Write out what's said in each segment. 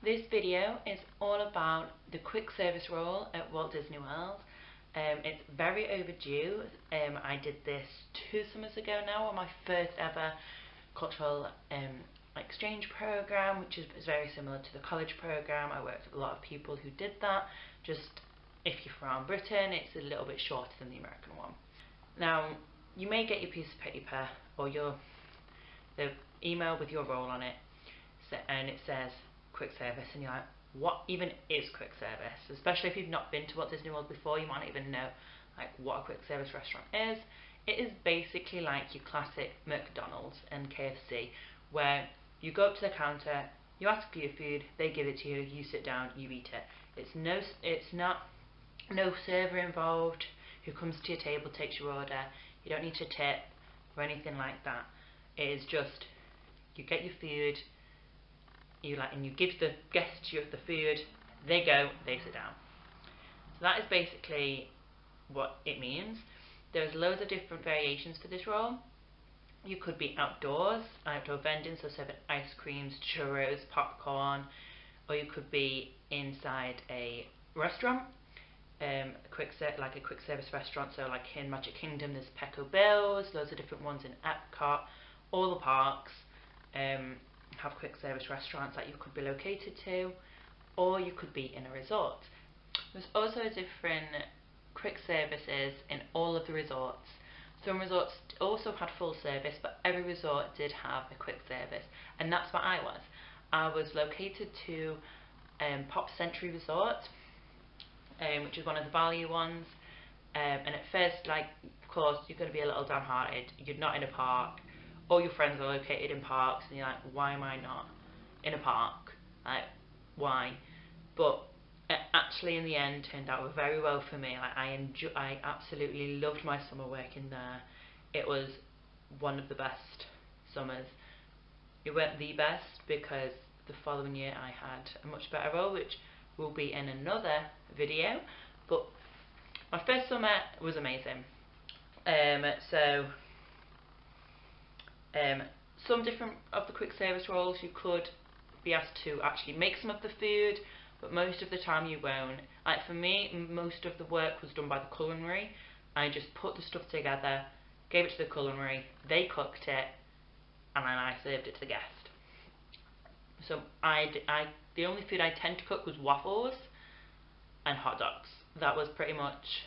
This video is all about the quick service role at Walt Disney World. It's very overdue. I did this 2 summers ago now on my first ever cultural exchange program, which is very similar to the college program. I worked with a lot of people who did that. Just if you're from Britain, it's a little bit shorter than the American one. Now, you may get your piece of paper or the email with your role on it, and it says quick service, and you're like, what even is quick service? Especially if you've not been to Walt Disney World before, you might not even know like what a quick service restaurant is. It is basically like your classic McDonald's and KFC, where you go up to the counter, you ask for your food, they give it to you, you sit down, you eat it. It's not no server involved who comes to your table, takes your order. You don't need to tip or anything like that. It is just you get your food, and you give the guests the food, they go, they sit down. So that is basically what it means. There's loads of different variations for this role. You could be outdoor vending, so serving ice creams, churros, popcorn, or you could be inside a restaurant, like a quick service restaurant. So like in Magic Kingdom, there's Peco Bills, loads of different ones in Epcot, all the parks. Have quick service restaurants that you could be located to, or you could be in a resort. There's also different quick services in all of the resorts. Some resorts also had full service, but every resort did have a quick service, and that's what I was. I was located to Pop Century Resort, which is one of the value ones, and at first, of course, you're going to be a little downhearted. You're not in a park. All your friends are located in parks, and you're like, why am I not in a park? Like, why? But it actually, in the end, turned out very well for me. I absolutely loved my summer working there. It was one of the best summers. It weren't the best, because the following year I had a much better role, which will be in another video. But my first summer was amazing. Some different of the quick service roles, you could be asked to actually make some of the food, but most of the time you won't. Like for me, most of the work was done by the culinary. I just put the stuff together, gave it to the culinary, they cooked it, and then I served it to the guest. So the only food I tend to cook was waffles and hot dogs. That was pretty much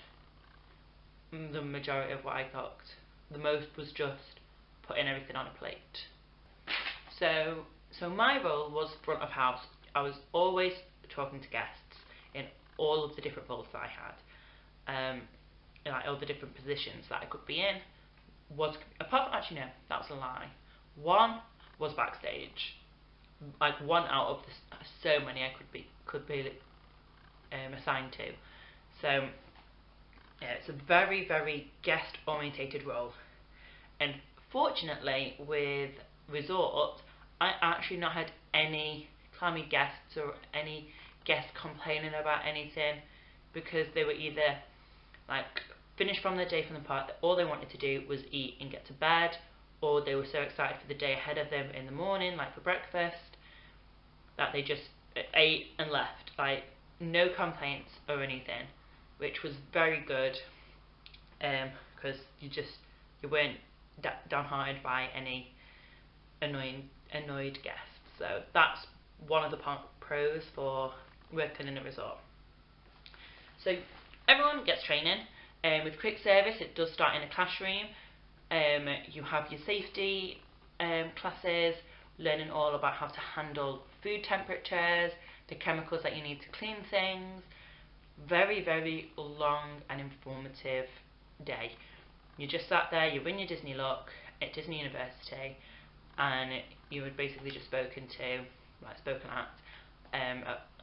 the majority of what I cooked. The most was just putting everything on a plate. So my role was front of house. I was always talking to guests in all of the different roles that I had, like all the different positions that I could be in. Actually no, that was a lie. One was backstage. Like one out of so many I could be assigned to. So yeah, it's a very, very guest orientated role. And fortunately, with resorts, I actually not had any clammy guests or any guests complaining about anything, because they were either like finished from their day from the park, all they wanted to do was eat and get to bed, or they were so excited for the day ahead of them in the morning, like for breakfast, that they just ate and left. Like no complaints or anything, which was very good, because you weren't downhearted by any annoyed guests. So that's one of the pros for working in a resort. So everyone gets training. With quick service, it does start in a classroom. You have your safety classes, learning all about how to handle food temperatures, the chemicals that you need to clean things. Very, very long and informative day. You just sat there, you're in your Disney look at Disney University, and you were basically just spoken at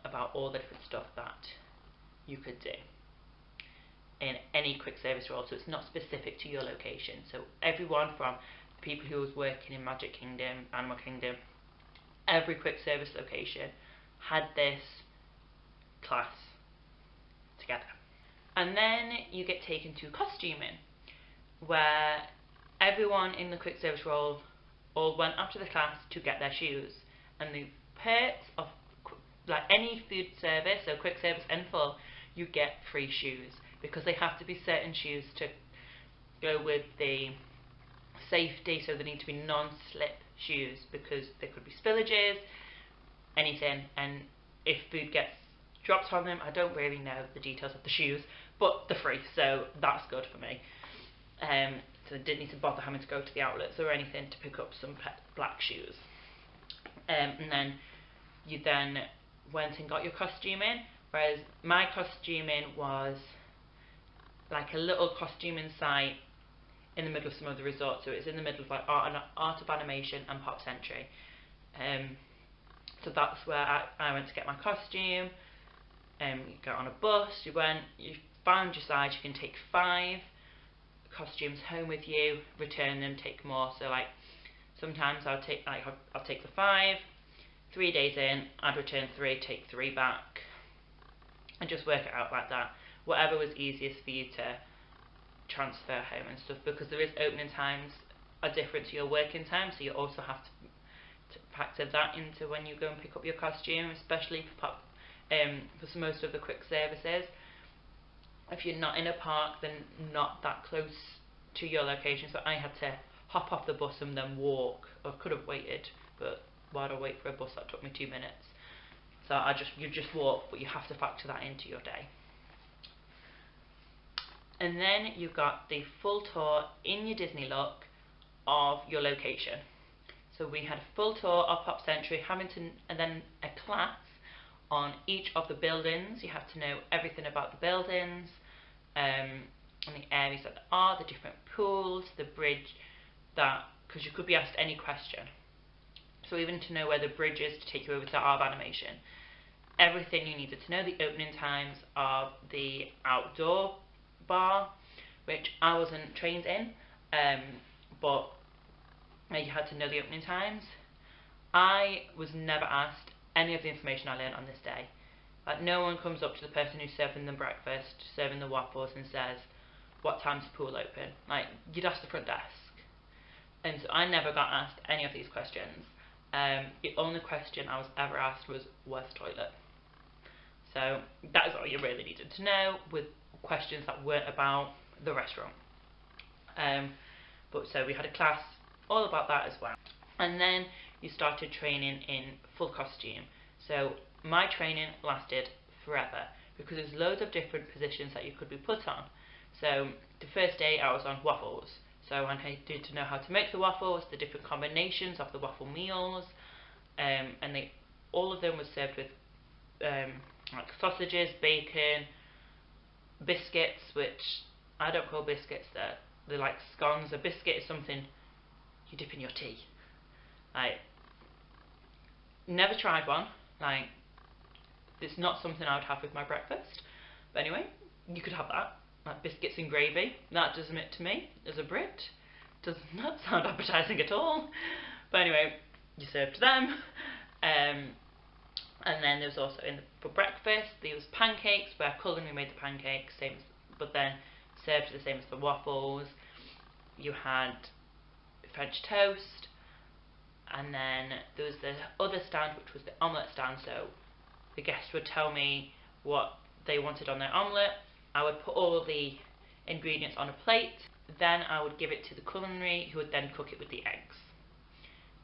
about all the different stuff that you could do in any quick service role. So it's not specific to your location. So everyone from people who was working in Magic Kingdom, Animal Kingdom, every quick service location had this class together. And then you get taken to costuming, where everyone in the quick service role all went after the class to get their shoes. And the perks of like any food service, so quick service and full, you get free shoes, because they have to be certain shoes to go with the safety, so they need to be non-slip shoes, because there could be spillages, anything, and if food gets dropped on them, I don't really know the details of the shoes, but they're free, so that's good for me. So I didn't need to bother having to go to the outlets or anything to pick up some black shoes. And then you then went and got your costume in, whereas my costuming was like a little costuming site in the middle of some of the resorts, so it's in the middle of like art of animation and Pop Century. So that's where I went to get my costume. You got on a bus, you found your size. You can take 5 costumes home with you, return them, take more. So like sometimes I'll take the 5, 3 days in, I'd return 3, take 3 back, and just work it out like that. Whatever was easiest for you to transfer home and stuff, because there is opening times are different to your working time, so you also have to factor that into when you go and pick up your costume, especially for most of the quick services. If you're not in a park, then not that close to your location, so I had to hop off the bus and then walk, or could have waited, but while I wait for a bus that took me 2 minutes. So you just walk, but you have to factor that into your day. And then you got the full tour in your Disney look of your location. So we had a full tour of Pop Century, and then a class on each of the buildings. You have to know everything about the buildings, and the areas that there are, the different pools, the bridge, because you could be asked any question. So even to know where the bridge is to take you over to Art of Animation. Everything you needed to know, the opening times of the outdoor bar, which I wasn't trained in, but you had to know the opening times. I was never asked any of the information I learned on this day. Like, no one comes up to the person who's serving them breakfast, serving the waffles, and says, what time's the pool open? Like, you'd ask the front desk. And so I never got asked any of these questions. The only question I was ever asked was, where's the toilet? So that is all you really needed to know, with questions that weren't about the restaurant. But so we had a class all about that as well. And then you started training in full costume. So my training lasted forever, because there's loads of different positions that you could be put on. So the first day I was on waffles. So I needed to know how to make the waffles, the different combinations of the waffle meals, and all of them were served with like sausages, bacon, biscuits, which I don't call biscuits, they're like scones. A biscuit is something you dip in your tea. Like, never tried one. Like, it's not something I would have with my breakfast. But anyway, you could have that. Like biscuits and gravy. That does it to me as a Brit. Does not sound appetizing at all. But anyway, you served them. And then there was also for breakfast there was pancakes, where culinary made the pancakes, but then served the same as the waffles. You had French toast, and then there was the other stand, which was the omelette stand. So the guests would tell me what they wanted on their omelette. I would put all the ingredients on a plate, then I would give it to the culinary, who would then cook it with the eggs.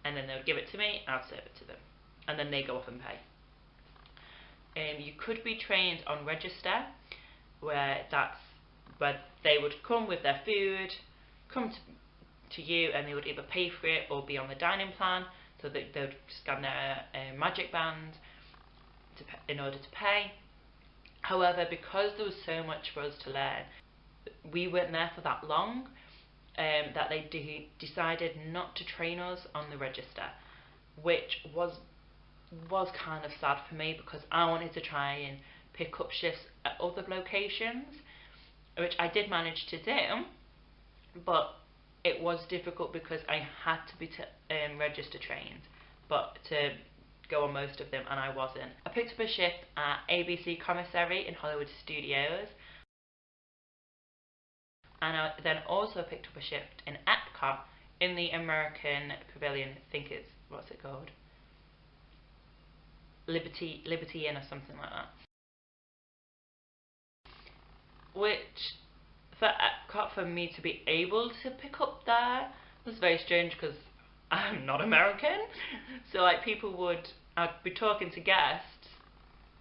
And then they would give it to me, I'd serve it to them. And then they go off and pay. You could be trained on register, where they would come with their food, come to you, and they would either pay for it or be on the dining plan, so that they would scan their magic band in order to pay. However, because there was so much for us to learn, we weren't there for that long, that they decided not to train us on the register, which was kind of sad for me, because I wanted to try and pick up shifts at other locations, which I did manage to do, but it was difficult because I had to be register trained, but to go on most of them, and I wasn't. I picked up a shift at ABC Commissary in Hollywood Studios, and I then also picked up a shift in Epcot in the American Pavilion. I think what's it called? Liberty Inn or something like that. Which for Epcot, for me to be able to pick up there was very strange because I'm not American. So like I'd be talking to guests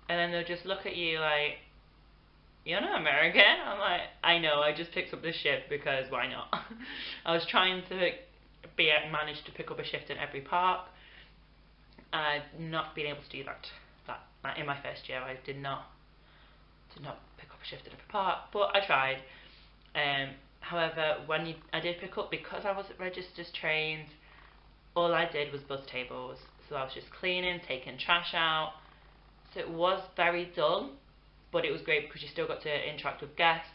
and then they'll just look at you like, you're not American? I'm like, I know, I just picked up this shift because why not? I was trying to manage to pick up a shift in every park. I've not been able to do that in my first year. I did not pick up a shift in every park, but I tried. However, I did pick up, because I wasn't registered trained, all I did was bus tables. So I was just cleaning, taking trash out. So it was very dull, but it was great because you still got to interact with guests,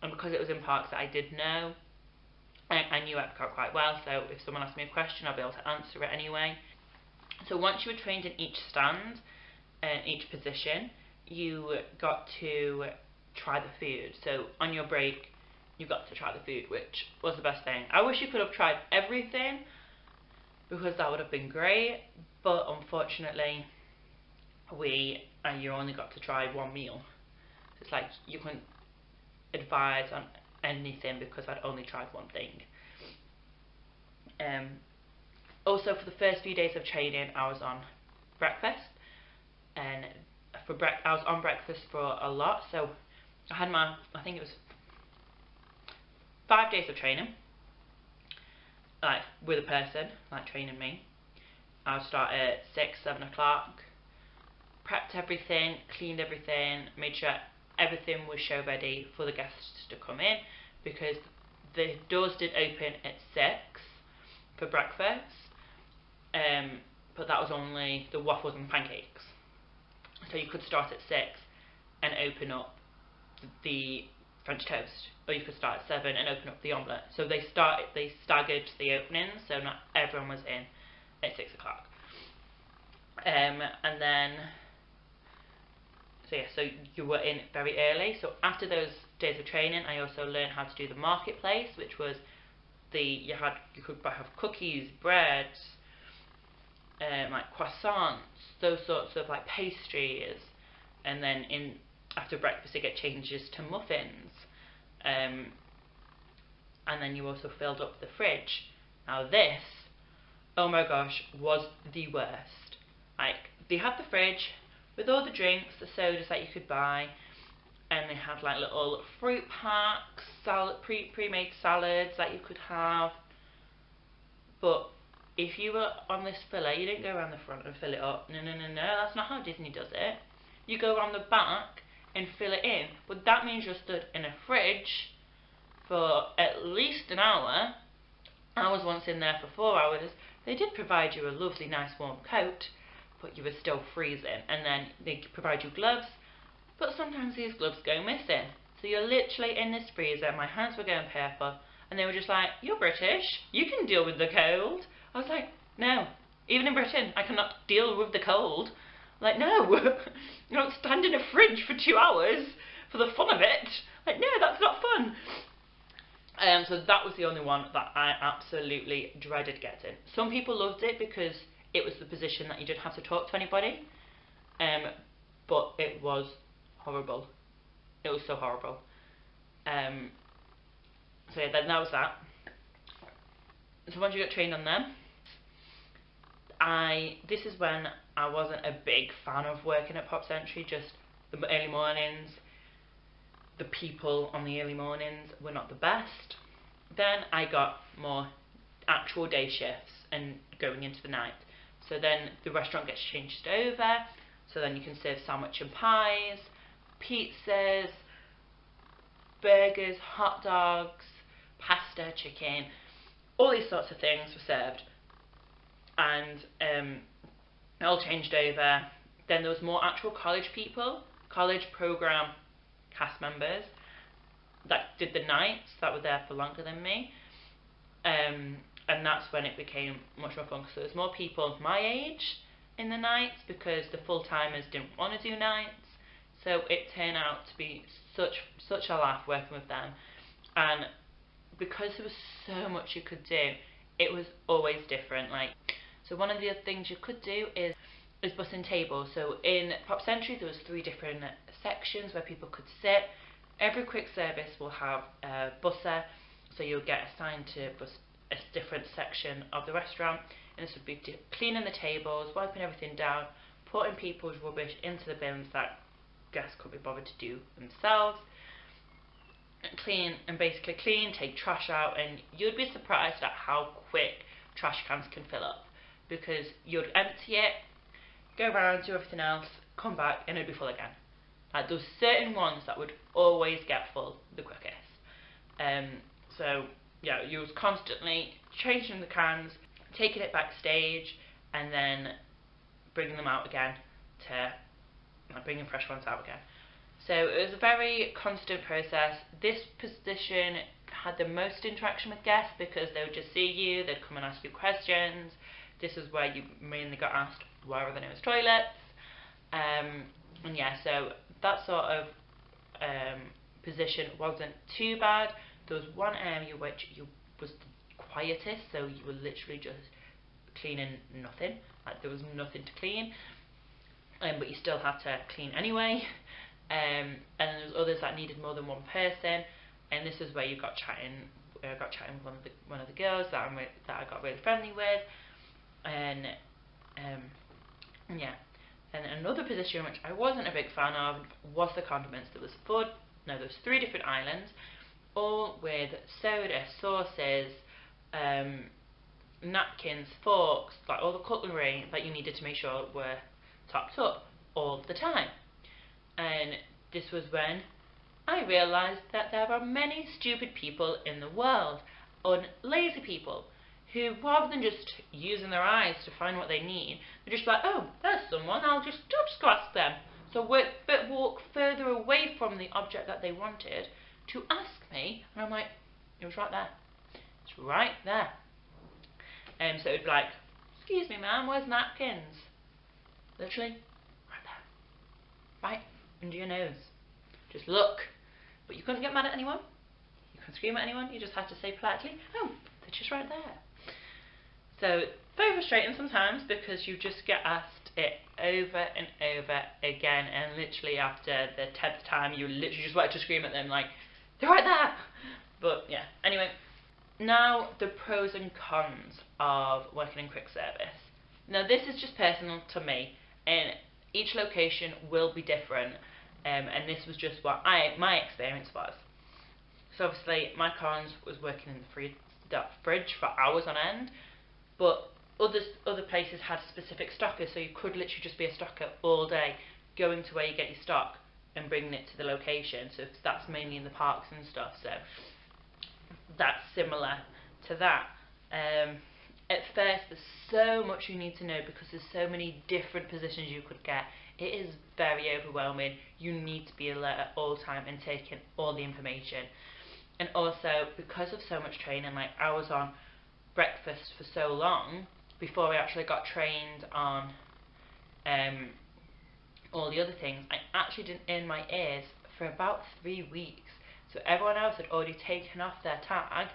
and because it was in parks that I did know, I knew Epcot quite well, so if someone asked me a question, I'll be able to answer it anyway. So once you were trained in each stand, each position, you got to try the food. So on your break, you got to try the food, which was the best thing. I wish you could have tried everything, because that would have been great, but unfortunately, you only got to try one meal. It's like you couldn't advise on anything because I'd only tried one thing. Also, for the first few days of training, I was on breakfast, and I was on breakfast for a lot. So I had I think it was 5 days of training, like with a person like training me. I would start at 6, 7 o'clock, prepped everything, cleaned everything, made sure everything was show ready for the guests to come in, because the doors did open at 6 for breakfast, but that was only the waffles and pancakes. So you could start at 6 and open up the French toast, or you could start at 7 and open up the omelette. So they staggered the openings, so not everyone was in at 6 o'clock. And then, so you were in very early. So after those days of training, I also learned how to do the marketplace, which was you could have cookies, breads, like croissants, those sorts of like pastries, and then after breakfast it changes to muffins, and then you also filled up the fridge. Now this, oh my gosh, was the worst. Like, they had the fridge with all the drinks, the sodas that you could buy, and they had like little fruit packs, pre-made salads that you could have. But if you were on this filler, you didn't go around the front and fill it up. No, that's not how Disney does it. You go around the back and fill it in, but that means you're stood in a fridge for at least an hour. I was once in there for 4 hours. They did provide you a lovely, nice warm coat, but you were still freezing. And then they provide you gloves, but sometimes these gloves go missing. So you're literally in this freezer. My hands were going purple, and they were just like, "You're British, you can deal with the cold." I was like, no, even in Britain, I cannot deal with the cold. Like, no, you don't stand in a fridge for 2 hours for the fun of it. Like, no, that's not fun. So that was the only one that I absolutely dreaded getting. Some people loved it because it was the position that you didn't have to talk to anybody, but it was horrible. It was so horrible. So yeah, then that was that. So once you got trained on them, this is when I wasn't a big fan of working at Pop Century, just the early mornings. The people on the early mornings were not the best. Then I got more actual day shifts and going into the night. So then the restaurant gets changed over, so then you can serve sandwich and pies, pizzas, burgers, hot dogs, pasta, chicken, all these sorts of things were served. And it all changed over. Then there was more actual college people, college program cast members that did the nights, that were there for longer than me, and that's when it became much more fun, because there was more people my age in the nights, because the full-timers didn't want to do nights. So it turned out to be such a laugh working with them, and because there was so much you could do, it was always different. Like, so one of the other things you could do is is bussing tables. So in Pop Century there was 3 different sections where people could sit. Every quick service will have a busser, so you'll get assigned to bus a different section of the restaurant, and this would be cleaning the tables, wiping everything down, putting people's rubbish into the bins that guests couldn't be bothered to do themselves, and basically clean, take trash out, and you'd be surprised at how quick trash cans can fill up, because you'd empty it, go around, do everything else, come back, and it'd be full again. Like, there's certain ones that would always get full the quickest. So yeah, you was constantly changing the cans, taking it backstage, and then bringing them out again bringing fresh ones out again. So it was a very constant process. This position had the most interaction with guests because they would just see you, they'd come and ask you questions. This is where you mainly got asked where are the nearest toilets. And yeah, so that sort of position wasn't too bad. There was one area which was the quietest, so you were literally just cleaning nothing. Like, there was nothing to clean, but you still had to clean anyway. And then there was others that needed more than one person, and this is where you got chatting. Got chatting with one of the girls that I got really friendly with, and yeah. And another position which I wasn't a big fan of was the condiments. There was 3 different islands, all with soda, sauces, napkins, forks, like all the cutlery that you needed to make sure were topped up all the time. And this was when I realised that there are many stupid people in the world, and lazy people, who rather than just using their eyes to find what they need, they're just like, oh, there's someone, I'll just go ask them. So walk further away from the object that they wanted to ask me, and I'm like, it was right there. It's right there. And so it'd be like, excuse me ma'am, where's napkins? Literally, right there. Right under your nose. Just look. But you couldn't get mad at anyone. You couldn't scream at anyone. You just had to say politely, oh, they're just right there. So, very frustrating sometimes because you just get asked it over and over again, and literally after the 10th time you literally just want to scream at them like, they're right there! But yeah, anyway. Now, the pros and cons of working in quick service. Now, this is just personal to me, and each location will be different, and this was just what my experience was. So obviously, my cons was working in the fridge for hours on end, but other places had specific stockers, so you could literally just be a stocker all day, going to where you get your stock and bringing it to the location. So that's mainly in the parks and stuff, so that's similar to that. At first, there's so much you need to know because there's so many different positions you could get. It is very overwhelming. You need to be alert at all time and take in all the information. And also, because of so much training, like I was on breakfast for so long before I actually got trained on all the other things, I actually didn't in my ears for about 3 weeks. So everyone else had already taken off their tag,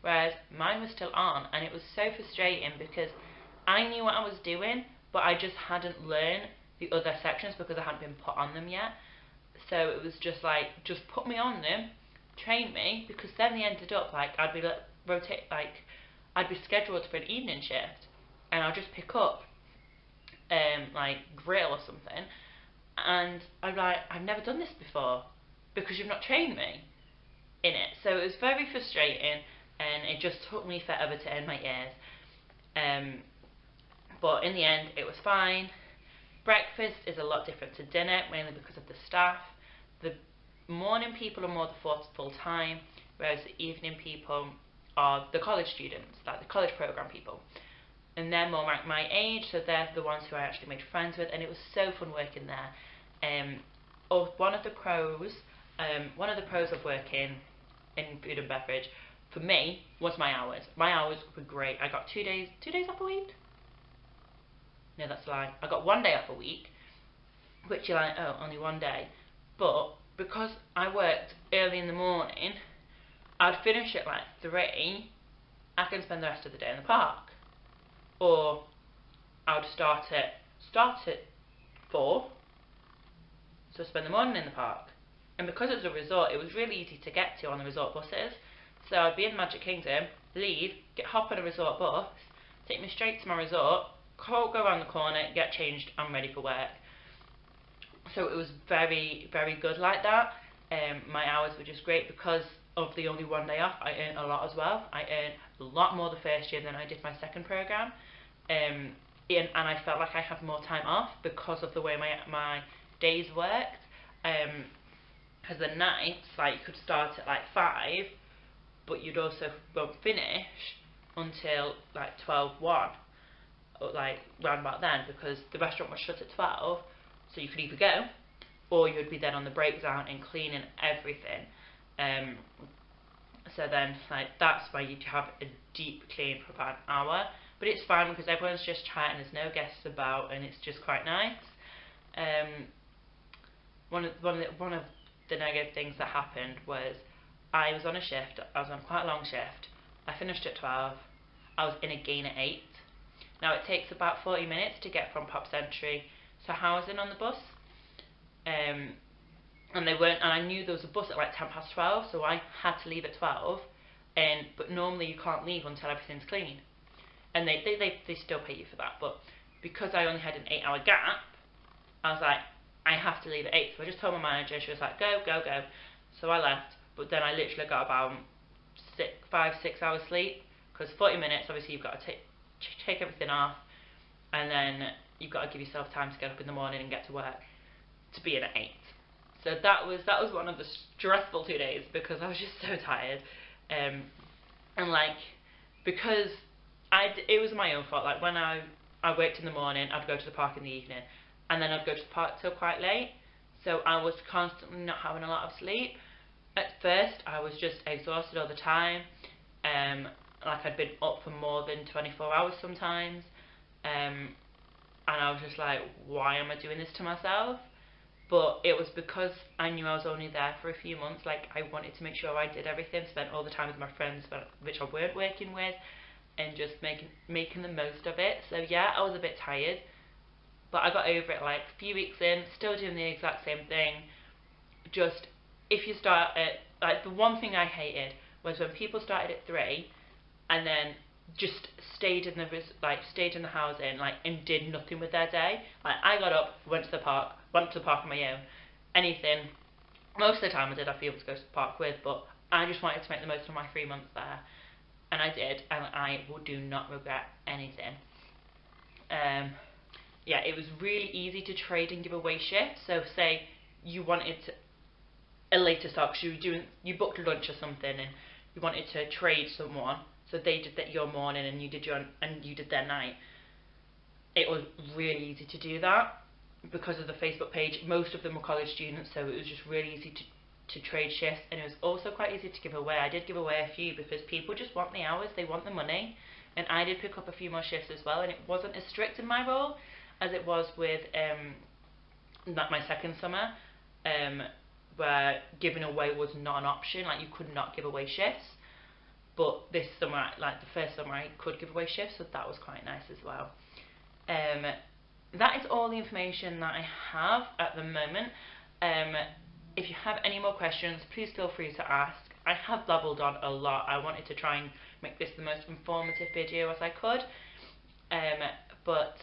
whereas mine was still on, and it was so frustrating because I knew what I was doing, but I just hadn't learned the other sections because I hadn't been put on them yet. So it was just like, just put me on them, train me, because then they ended up like I'd be I'd be scheduled for an evening shift, and I'll just pick up like grill or something, and I'm like, I've never done this before because you've not trained me in it. So it was very frustrating, and it just took me forever to earn my ears. But in the end, it was fine. Breakfast is a lot different to dinner, mainly because of the staff. The morning people are more the full time, whereas the evening people are the college students, like the college program people. And they're more like my age, so they're the ones who I actually made friends with, and it was so fun working there. One of the pros of working in food and beverage, for me, was my hours. My hours were great. I got 2 days off a week? No, that's a lie. I got 1 day off a week, which you're like, oh, only 1 day. But because I worked early in the morning, I'd finish at like 3, I can spend the rest of the day in the park. Or I would start at start at 4, so spend the morning in the park. And because it was a resort, it was really easy to get to on the resort buses. So I'd be in Magic Kingdom, leave, hop on a resort bus, take me straight to my resort, go around the corner, get changed, I'm ready for work. So it was very, very good like that. My hours were just great because of the only one day off. I earned a lot as well. I earned a lot more the first year than I did my second programme. And I felt like I had more time off because of the way my days worked. Because the nights, like, you could start at like 5, but you'd also won't finish until like 12:1, or like round about then, because the restaurant was shut at 12, so you could either go or you'd be then on the breakdown and cleaning everything. So then, like, that's why you'd have a deep clean for about an hour, but it's fine because everyone's just chatting, there's no guests about, and it's just quite nice. One of the negative things that happened was I was on a shift, I was on quite a long shift, I finished at 12, I was in again at 8. Now it takes about 40 minutes to get from Pop Century to housing on the bus, and I knew there was a bus at like 12:10, so I had to leave at 12, but normally you can't leave until everything's clean, and they still pay you for that, but because I only had an 8-hour gap, I was like, I have to leave at 8, so I just told my manager, she was like, go, go, go, so I left, but then I literally got about 5-6 hours sleep, because 40 minutes, obviously you've got to take everything off, and then you've got to give yourself time to get up in the morning and get to work, to be in at 8. So that was one of the stressful 2 days, because I was just so tired, and like, because it was my own fault. Like, when I worked in the morning, I'd go to the park in the evening, and then I'd go to the park till quite late, so I was constantly not having a lot of sleep. At first I was just exhausted all the time, like I'd been up for more than 24 hours sometimes, and I was just like, why am I doing this to myself? But it was because I knew I was only there for a few months. Like, I wanted to make sure I did everything, spent all the time with my friends which I weren't working with, and just making the most of it. So yeah, I was a bit tired, but I got over it like a few weeks in, still doing the exact same thing. Just, if you start at, like, the one thing I hated was when people started at 3 and then just stayed in the housing, like, and did nothing with their day. Like, I got up, went to the park on my own, anything. Most of the time I did have people to go to the park with, but I just wanted to make the most of my 3 months there, and I did, and I do not regret anything. Yeah, it was really easy to trade and give away shifts. So say you wanted a later start because you booked lunch or something, and you wanted to trade someone, so they did your morning and you did their night. It was really easy to do that because of the Facebook page. Most of them were college students, so it was just really easy to trade shifts, and it was also quite easy to give away. I did give away a few because people just want the hours, they want the money, and I did pick up a few more shifts as well, and it wasn't as strict in my role as it was with my second summer, where giving away was not an option. Like, you could not give away shifts. But this summer, like the first summer, I could give away shifts, so that was quite nice as well. That is all the information that I have at the moment. If you have any more questions, please feel free to ask. I have babbled on a lot. I wanted to try and make this the most informative video as I could. But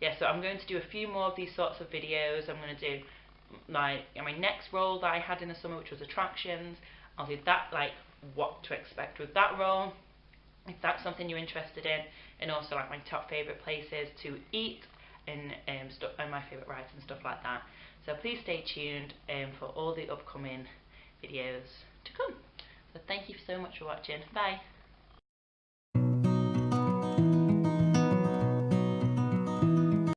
yeah, so I'm going to do a few more of these sorts of videos. I'm going to do my next role that I had in the summer, which was attractions. I'll do that, like what to expect with that role, if that's something you're interested in, and also like my top favourite places to eat and my favourite rides and stuff like that. So please stay tuned for all the upcoming videos to come. So thank you so much for watching. Bye.